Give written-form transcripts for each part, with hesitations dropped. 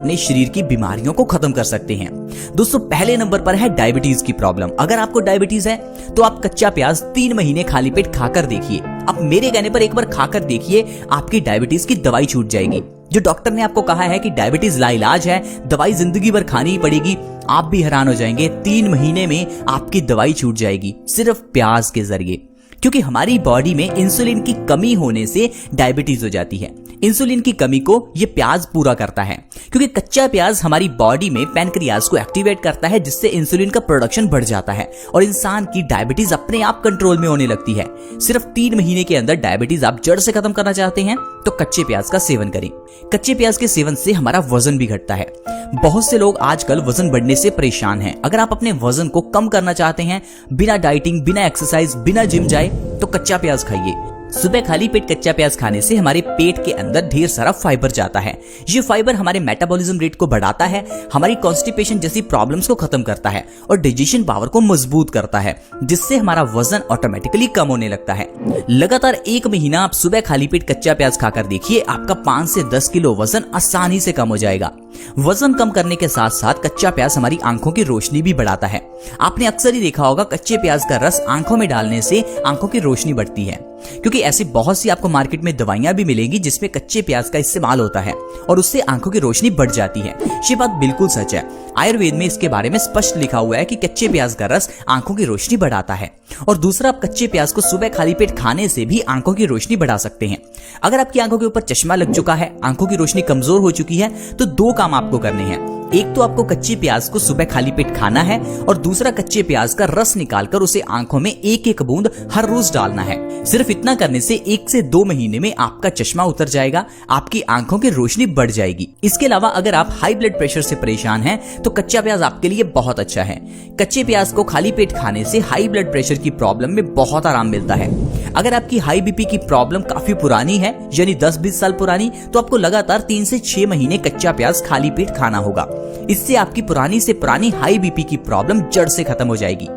अपने शरीर की बीमारियों को खत्म कर सकते हैं। दोस्तों, पहले नंबर पर है डायबिटीज की प्रॉब्लम। अगर आपको डायबिटीज है तो आप कच्चा प्याज 3 महीने खाली पेट खाकर देखिए। आप मेरे कहने पर एक बार खाकर देखिए, आपकी डायबिटीज की दवाई छूट जाएगी। जो डॉक्टर ने आपको कहा है कि डायबिटीज लाइलाज है, दवाई जिंदगी भर खानी ही पड़ेगी, आप भी हैरान हो जाएंगे। 3 महीने में आपकी दवाई छूट जाएगी सिर्फ प्याज के जरिए। क्योंकि हमारी बॉडी में इंसुलिन की कमी होने से डायबिटीज हो जाती है। इंसुलिन की कमी को ये प्याज पूरा करता है, क्योंकि कच्चा प्याज हमारी बॉडी में पैनक्रियाज को एक्टिवेट करता है, जिससे इंसुलिन का प्रोडक्शन बढ़ जाता है और इंसान की डायबिटीज अपने आप कंट्रोल में होने लगती है। सिर्फ 3 महीने के अंदर डायबिटीज आप जड़ से खत्म करना चाहते हैं तो कच्चे प्याज का सेवन करें। कच्चे प्याज के सेवन से हमारा वजन भी घटता है। बहुत से लोग आजकल वजन बढ़ने से परेशान हैं। अगर आप अपने वजन को कम करना चाहते हैं, बिना डाइटिंग, बिना एक्सरसाइज, बिना जिम जाए, तो कच्चा प्याज खाइए। सुबह खाली पेट कच्चा प्याज खाने से हमारे पेट के अंदर ढेर सारा फाइबर जाता है। ये फाइबर हमारे मेटाबॉलिज्म रेट को बढ़ाता है, हमारी कॉन्स्टिपेशन जैसी प्रॉब्लम्स को खत्म करता है और डाइजेशन पावर को मजबूत करता है, जिससे हमारा वजन ऑटोमेटिकली कम होने लगता है। लगातार 1 महीना आप सुबह खाली पेट कच्चा प्याज खाकर देखिए, आपका 5 से 10 किलो वजन आसानी से कम हो जाएगा। वजन कम करने के साथ साथ कच्चा प्याज हमारी आंखों की रोशनी भी बढ़ाता है। आपने अक्सर ही देखा होगा, कच्चे प्याज का रस आंखों में डालने से आंखों की रोशनी बढ़ती है। क्योंकि ऐसी बहुत सी आपको मार्केट में दवाइयां भी मिलेंगी जिसमें कच्चे प्याज का इस्तेमाल होता है और उससे आंखों की रोशनी बढ़ जाती है। ये बात बिल्कुल सच है। आयुर्वेद में इसके बारे में स्पष्ट लिखा हुआ है कि कच्चे प्याज का रस आंखों की रोशनी बढ़ाता है। और दूसरा, आप कच्चे प्याज को सुबह खाली पेट खाने से भी आंखों की रोशनी बढ़ा सकते हैं। अगर आपकी आंखों के ऊपर चश्मा लग चुका है, आंखों की रोशनी कमजोर हो चुकी है, तो 2 काम आपको करने हैं। एक तो आपको कच्चे प्याज को सुबह खाली पेट खाना है और दूसरा, कच्चे प्याज का रस निकालकर उसे आंखों में 1-1 बूंद हर रोज डालना है। सिर्फ इतना करने से 1 से 2 महीने में आपका चश्मा उतर जाएगा, आपकी आंखों की रोशनी बढ़ जाएगी। इसके अलावा अगर आप हाई ब्लड प्रेशर से परेशान हैं तो कच्चा प्याज आपके लिए बहुत अच्छा है। कच्चे प्याज को खाली पेट खाने से हाई ब्लड प्रेशर की प्रॉब्लम में बहुत आराम मिलता है। अगर आपकी हाई बीपी की प्रॉब्लम काफी पुरानी है, यानी 10-20 साल पुरानी, तो आपको लगातार 3 से 6 महीने कच्चा प्याज खाली पेट खाना होगा। इससे आपकी पुरानी से पुरानी हाई बीपी की प्रॉब्लम जड़ से खत्म हो जाएगी।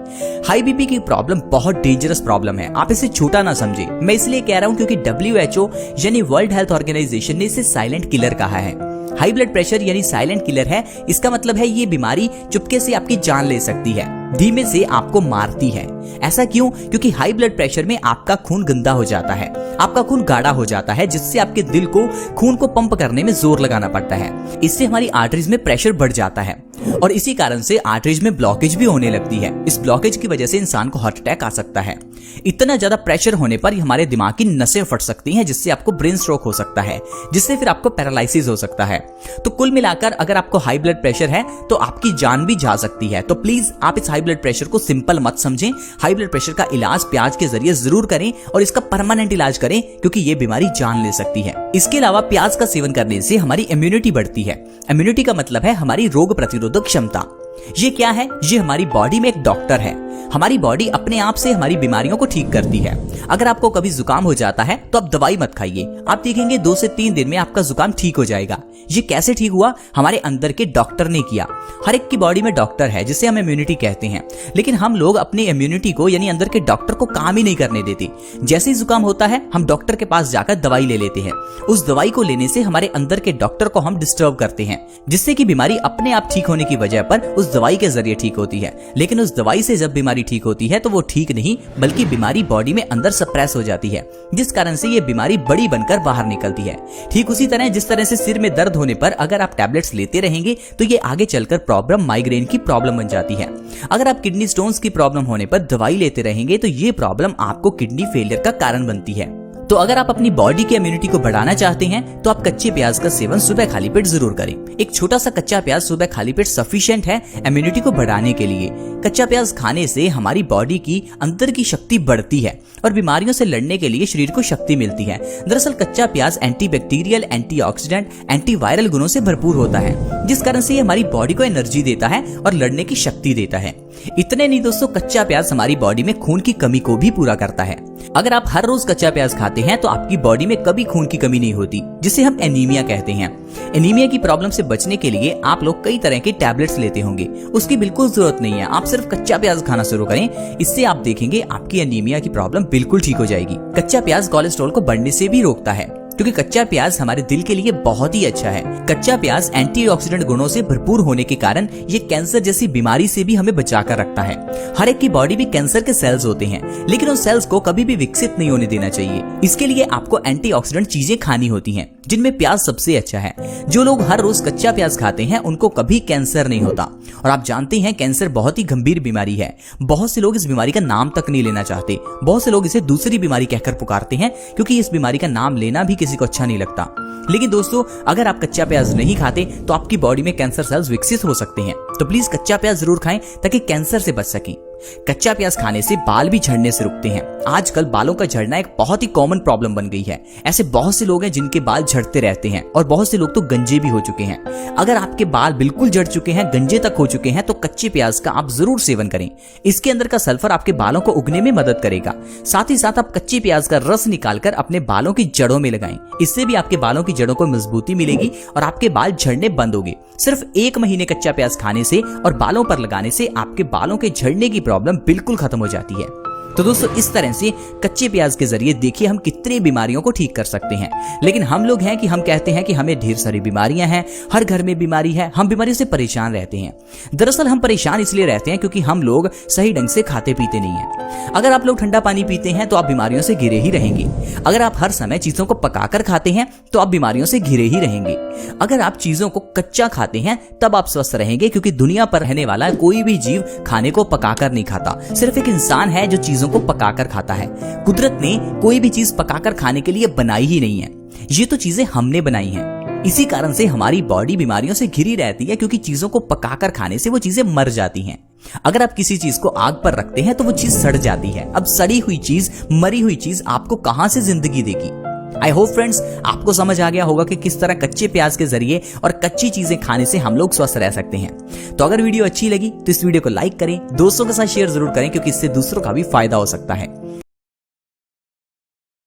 हाई बीपी की प्रॉब्लम बहुत डेंजरस प्रॉब्लम है, आप इसे छोटा ना समझे। मैं इसलिए कह रहा हूं क्योंकि WHO यानी वर्ल्ड हेल्थ ऑर्गेनाइजेशन ने इसे साइलेंट किलर कहा है। हाई ब्लड प्रेशर यानी साइलेंट किलर है। इसका मतलब है ये बीमारी चुपके से आपकी जान ले सकती है, धीमे से आपको मारती है। ऐसा क्यों? क्योंकि हाई ब्लड प्रेशर में आपका खून गंदा हो जाता है, आपका खून गाढ़ा हो जाता है, जिससे आपके दिल को खून को पंप करने में जोर लगाना पड़ता है। इससे हमारी आर्टरीज में प्रेशर बढ़ जाता है और इसी कारण से आर्टरीज में ब्लॉकेज भी होने लगती है। इस ब्लॉकेज की वजह से इंसान को हार्ट अटैक आ सकता है। इतना ज्यादा प्रेशर होने पर हमारे दिमाग की नसें फट सकती हैं, जिससे आपको ब्रेन स्ट्रोक हो सकता है, जिससे फिर आपको पैरालिसिस हो सकता है। तो कुल मिलाकर अगर आपको हाई ब्लड प्रेशर है तो आपकी जान भी जा सकती है। तो प्लीज आप इस हाई ब्लड प्रेशर को सिंपल मत समझें। हाई ब्लड प्रेशर का इलाज प्याज के जरिए जरूर करें और इसका परमानेंट इलाज करें, क्योंकि ये बीमारी जान ले सकती है। इसके अलावा प्याज का सेवन करने से हमारी इम्यूनिटी बढ़ती है। इम्यूनिटी का मतलब है हमारी रोग प्रतिरोधक क्षमता। ये क्या है? ये हमारी बॉडी में एक डॉक्टर है। हमारी बॉडी अपने आप से हमारी बीमारियों को ठीक करती है। अगर आपको कभी जुकाम हो जाता है तो आप दवाई मत खाइए, आप देखेंगे 2 से 3 दिन में आपका जुकाम ठीक हो जाएगा। ये कैसे ठीक हुआ? हमारे अंदर के डॉक्टर ने किया। हर एक की बॉडी में डॉक्टर है, जिसे हम इम्यूनिटी कहते हैं, लेकिन हम लोग अपनी इम्यूनिटी को यानी अंदर के डॉक्टर को काम ही नहीं करने देते। जैसे ही जुकाम होता है हम डॉक्टर के पास जाकर दवाई ले लेते हैं। उस दवाई को लेने से हमारे अंदर के डॉक्टर को हम डिस्टर्ब करते हैं, जिससे कि बीमारी अपने आप ठीक होने की वजह पर उस दवाई के जरिए ठीक होती है। लेकिन उस दवाई से जब बीमारी ठीक होती है तो वो ठीक नहीं, बल्कि बीमारी बॉडी में अंदर सप्रेस हो जाती है, जिस कारण से ये बीमारी बड़ी बनकर बाहर निकलती है। ठीक उसी तरह जिस तरह से सिर में दर्द होने पर अगर आप टैबलेट्स लेते रहेंगे तो ये आगे चलकर प्रॉब्लम माइग्रेन की प्रॉब्लम बन जाती है। अगर आप किडनी स्टोन्स की प्रॉब्लम होने पर दवाई लेते रहेंगे तो ये प्रॉब्लम आपको किडनी फेलियर का कारण बनती है। तो अगर आप अपनी बॉडी की इम्यूनिटी को बढ़ाना चाहते हैं तो आप कच्चे प्याज का सेवन सुबह खाली पेट जरूर करें। एक छोटा सा कच्चा प्याज सुबह खाली पेट सफिशिएंट है इम्यूनिटी को बढ़ाने के लिए। कच्चा प्याज खाने से हमारी बॉडी की अंदर की शक्ति बढ़ती है और बीमारियों से लड़ने के लिए शरीर को शक्ति मिलती है। दरअसल कच्चा प्याज एंटीबैक्टीरियल, एंटीऑक्सीडेंट, एंटीवायरल गुणों से भरपूर होता है, जिस कारण से ये हमारी बॉडी को एनर्जी देता है और लड़ने की शक्ति देता है। इतने नहीं दोस्तों, कच्चा प्याज हमारी बॉडी में खून की कमी को भी पूरा करता है। अगर आप हर रोज कच्चा प्याज खाते हैं तो आपकी बॉडी में कभी खून की कमी नहीं होती, जिसे हम एनीमिया कहते हैं। एनीमिया की प्रॉब्लम से बचने के लिए आप लोग कई तरह के टैबलेट्स लेते होंगे, उसकी बिल्कुल जरूरत नहीं है। आप सिर्फ कच्चा प्याज खाना शुरू करें, इससे आप देखेंगे आपकी एनीमिया की प्रॉब्लम बिल्कुल ठीक हो जाएगी। कच्चा प्याज कोलेस्ट्रॉल को बढ़ने से भी रोकता है। क्योंकि कच्चा प्याज हमारे दिल के लिए बहुत ही अच्छा है। कच्चा प्याज एंटीऑक्सीडेंट गुणों से भरपूर होने के कारण ये कैंसर जैसी बीमारी से भी हमें बचाकर रखता है। हर एक की बॉडी में कैंसर के सेल्स होते हैं, लेकिन उन सेल्स को कभी भी विकसित नहीं होने देना चाहिए। इसके लिए आपको एंटीऑक्सीडेंट चीजें खानी होती हैं, जिनमें प्याज सबसे अच्छा है। जो लोग हर रोज कच्चा प्याज खाते हैं उनको कभी कैंसर नहीं होता। और आप जानते हैं कैंसर बहुत ही गंभीर बीमारी है। बहुत से लोग इस बीमारी का नाम तक नहीं लेना चाहते। बहुत से लोग इसे दूसरी बीमारी कहकर पुकारते हैं, क्योंकि इस बीमारी का नाम लेना भी किसी को अच्छा नहीं लगता। लेकिन दोस्तों, अगर आप कच्चा प्याज नहीं खाते तो आपकी बॉडी में कैंसर सेल्स विकसित हो सकते हैं। तो प्लीज कच्चा प्याज जरूर खाएं ताकि कैंसर से बच सकें। कच्चा प्याज खाने से बाल भी झड़ने से रुकते हैं। आजकल बालों का झड़ना एक बहुत ही कॉमन प्रॉब्लम बन गई है। ऐसे बहुत से लोग हैं जिनके बाल झड़ते रहते हैं और बहुत से लोग तो गंजे भी हो चुके हैं। अगर आपके बाल बिल्कुल झड़ चुके हैं, गंजे तक हो चुके हैं, तो कच्चे प्याज का आप जरूर सेवन करें। इसके अंदर का सल्फर आपके बालों को उगने में मदद करेगा। साथ ही साथ आप कच्चे प्याज का रस निकालकर अपने बालों की जड़ों में लगाएं। इससे भी आपके बालों की जड़ों को मजबूती मिलेगी और आपके बाल झड़ने बंद होंगे। सिर्फ 1 महीने कच्चा प्याज खाने से और बालों पर लगाने से आपके बालों के झड़ने की प्रॉब्लम बिल्कुल खत्म हो जाती है। तो दोस्तों, इस तरह से कच्चे प्याज के जरिए देखिए हम कितनी बीमारियों को ठीक कर सकते हैं। लेकिन हम लोग हैं कि हम कहते हैं कि हमें ढेर सारी बीमारियां हैं, हर घर में बीमारी है, हम बीमारियों से परेशान रहते हैं। दरअसल हम परेशान इसलिए रहते हैं क्योंकि हम लोग सही ढंग से खाते पीते नहीं हैं। अगर आप लोग ठंडा पानी पीते हैं तो आप बीमारियों से घिरे ही रहेंगे। अगर आप हर समय चीजों को पकाकर खाते हैं तो आप बीमारियों से घिरे ही रहेंगे। अगर आप चीजों को कच्चा खाते हैं तब आप स्वस्थ रहेंगे, क्योंकि दुनिया पर रहने वाला कोई भी जीव खाने को पकाकर नहीं खाता। सिर्फ एक इंसान है जो चीजों को पकाकर खाता है। कुदरत ने कोई भी चीज पकाकर खाने के लिए बनाई ही नहीं है। ये तो चीजें हमने बनाई हैं। इसी कारण से हमारी बॉडी बीमारियों से घिरी रहती है, क्योंकि चीजों को पकाकर खाने से वो चीजें मर जाती हैं। अगर आप किसी चीज को आग पर रखते हैं तो वो चीज सड़ जाती है। अब सड़ी हुई चीज, मरी हुई चीज आपको कहां से जिंदगी देगी। आई होप फ्रेंड्स, आपको समझ आ गया होगा कि किस तरह कच्चे प्याज के जरिए और कच्ची चीजें खाने से हम लोग स्वस्थ रह सकते हैं। तो अगर वीडियो अच्छी लगी तो इस वीडियो को लाइक करें, दोस्तों के साथ शेयर जरूर करें, क्योंकि इससे दूसरों का भी फायदा हो सकता है।